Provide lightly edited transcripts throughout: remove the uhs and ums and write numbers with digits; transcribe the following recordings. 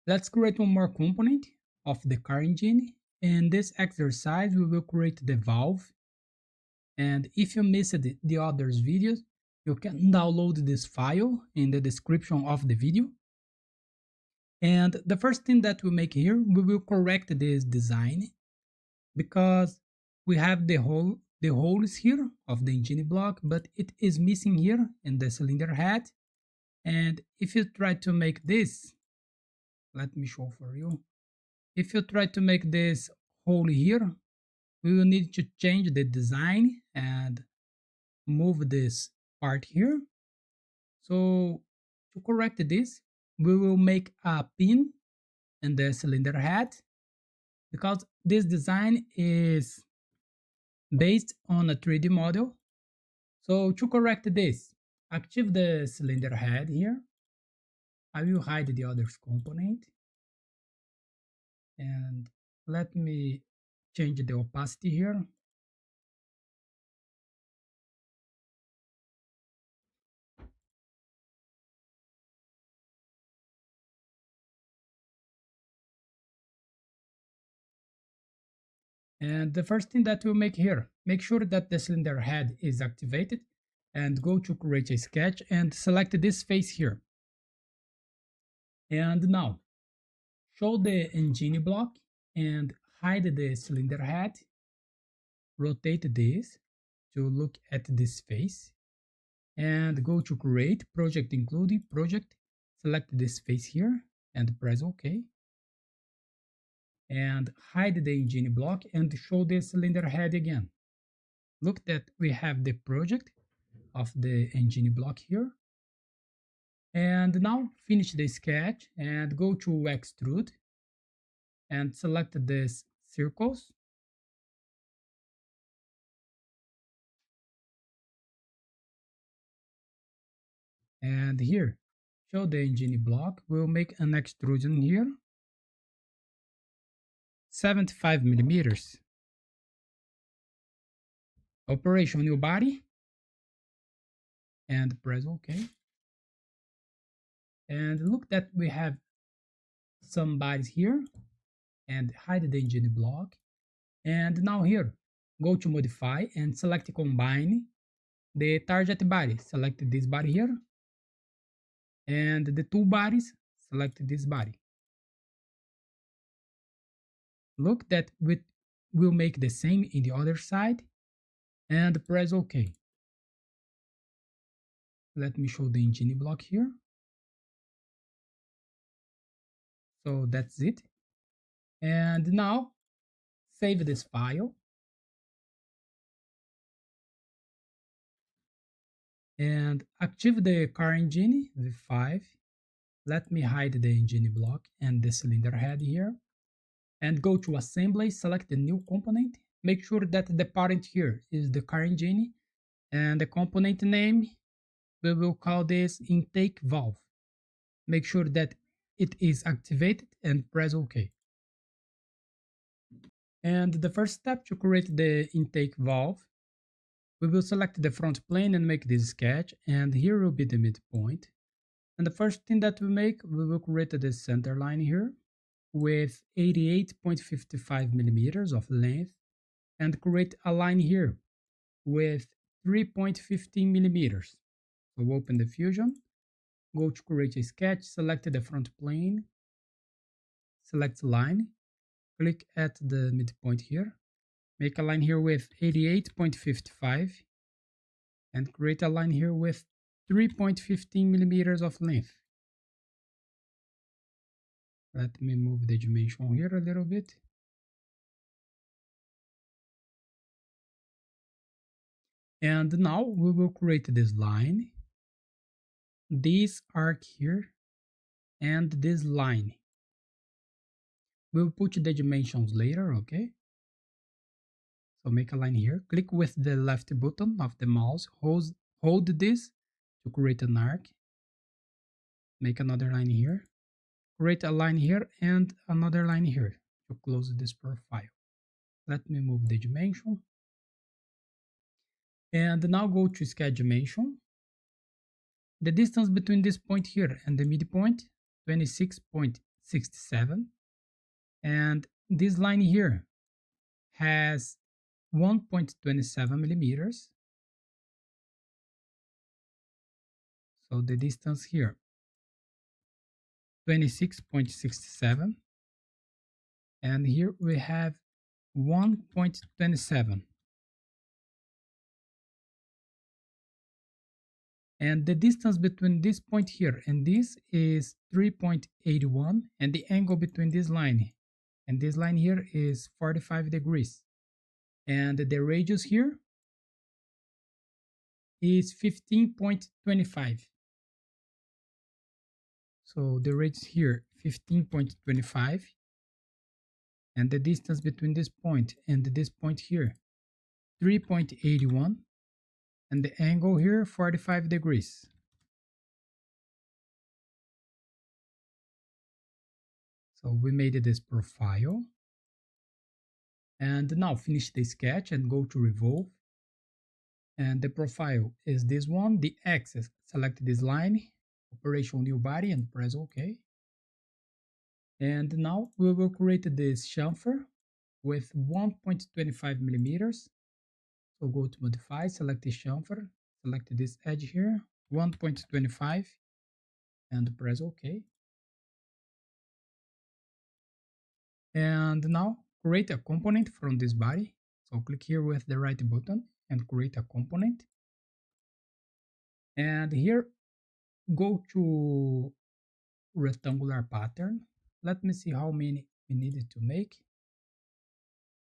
Let's create one more component of the car engine. In this exercise, we will create the valve. And if you missed the others videos, you can download this file in the description of the video. And the first thing that we make here, we will correct this design because we have the holes here of the engine block, but it is missing here in the cylinder head. And if you try to make this, let me show for you. If you try to make this hole here, we will need to change the design and move this part here. So to correct this, we will make a pin in the cylinder head because this design is based on a 3D model. So to correct this, active the cylinder head here. I will hide the other component and let me change the opacity here. And the first thing that we'll make here, make sure that the cylinder head is activated and go to create a sketch and select this face here. And now show the engine block and hide the cylinder head. Rotate this to look at this face and go to create project including project. Select this face here and press OK. And hide the engine block and show the cylinder head again. Look that we have the project of the engine block here. And now finish the sketch and go to extrude and select these circles. And here, show the engine block. We'll make an extrusion here. 75 millimeters. Operation new body. And press OK. And look that we have some bodies here. And hide the engine block. And now here, go to modify and select combine the target body. Select this body here. And the two bodies, select this body. Look that we will make the same in the other side and press OK. Let me show the engine block here. So that's it. And now save this file. And active the car engine V5. Let me hide the engine block and the cylinder head here. And go to assembly, select the new component. Make sure that the parent here is the car engine. And the component name, we will call this intake valve. Make sure that it is activated and press OK. And the first step to create the intake valve, we will select the front plane and make this sketch, and here will be the midpoint. And the first thing that we make, we will create the center line here with 88.55 millimeters of length and create a line here with 3.15 millimeters. So open the Fusion, go to create a sketch, select the front plane, select line, click at the midpoint here, make a line here with 88.55 and create a line here with 3.15 millimeters of length. Let me move the dimension here a little bit. And now we will create this line, this arc here, and this line. We'll put the dimensions later, okay? So make a line here, click with the left button of the mouse, hold this to create an arc. Make another line here, create a line here and another line here to close this profile. Let me move the dimension. And now go to sketch dimension. The distance between this point here and the midpoint, 26.6 67, and this line here has 1.27 millimeters. So the distance here 26.67, and here we have 1.27, and the distance between this point here and this is 3.81, and the angle between this line and this line here is 45 degrees, and the radius here is 15.25. So the radius here 15.25, and the distance between this point and this point here 3.81, and the angle here 45 degrees. So we made this profile, and now finish the sketch and go to revolve, and the profile is this one. The axis, select this line, operation new body, and press OK. And now we will create this chamfer with 1.25 millimeters. So go to modify, select the chamfer, select this edge here, 1.25, and press OK. And now create a component from this body. So click here with the right button and create a component. And here go to rectangular pattern. Let me see how many we needed to make.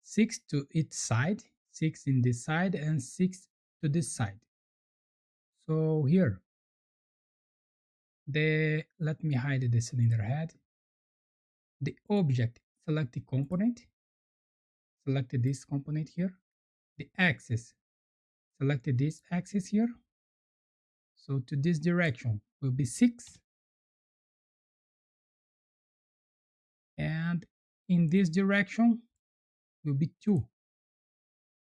6 to each side, 6 in this side and 6 to this side. So here, let me hide the cylinder head. The object, select the component, select this component here. The axis, select this axis here. So to this direction will be 6, and in this direction will be 2.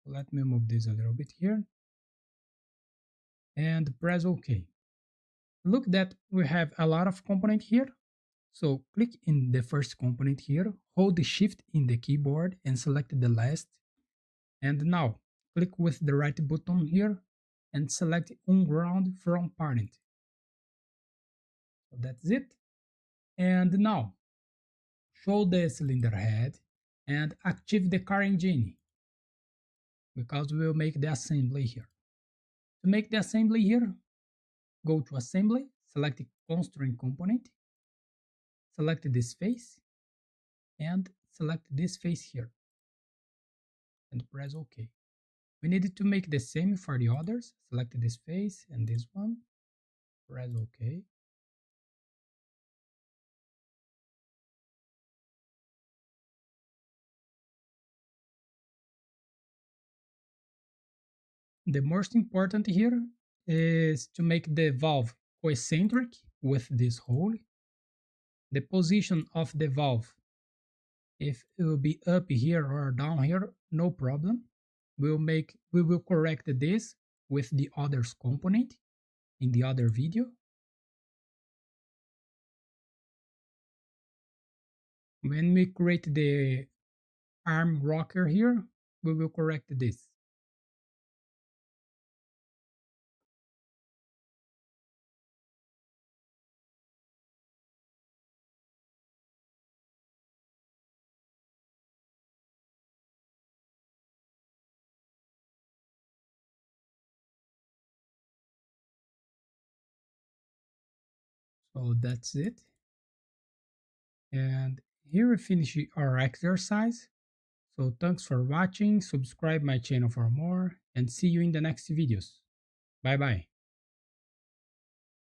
Let me move this a little bit here and press OK. Look that we have a lot of component here. So click in the first component here, hold the shift in the keyboard and select the last. And now click with the right button here and select unground from parent. So that's it. And now show the cylinder head and activate the car engine, because we will make the assembly here. To make the assembly here, go to assembly, select the constraint component, select this face, and select this face here, and press OK. We needed to make the same for the others. Select this face and this one, press OK. The most important here is to make the valve coeccentric with this hole. The position of the valve, if it will be up here or down here, no problem. We will correct this with the others component in the other video. When we create the arm rocker here, we will correct this. So that's it. And here we finish our exercise. So thanks for watching, subscribe my channel for more, and see you in the next videos. Bye bye.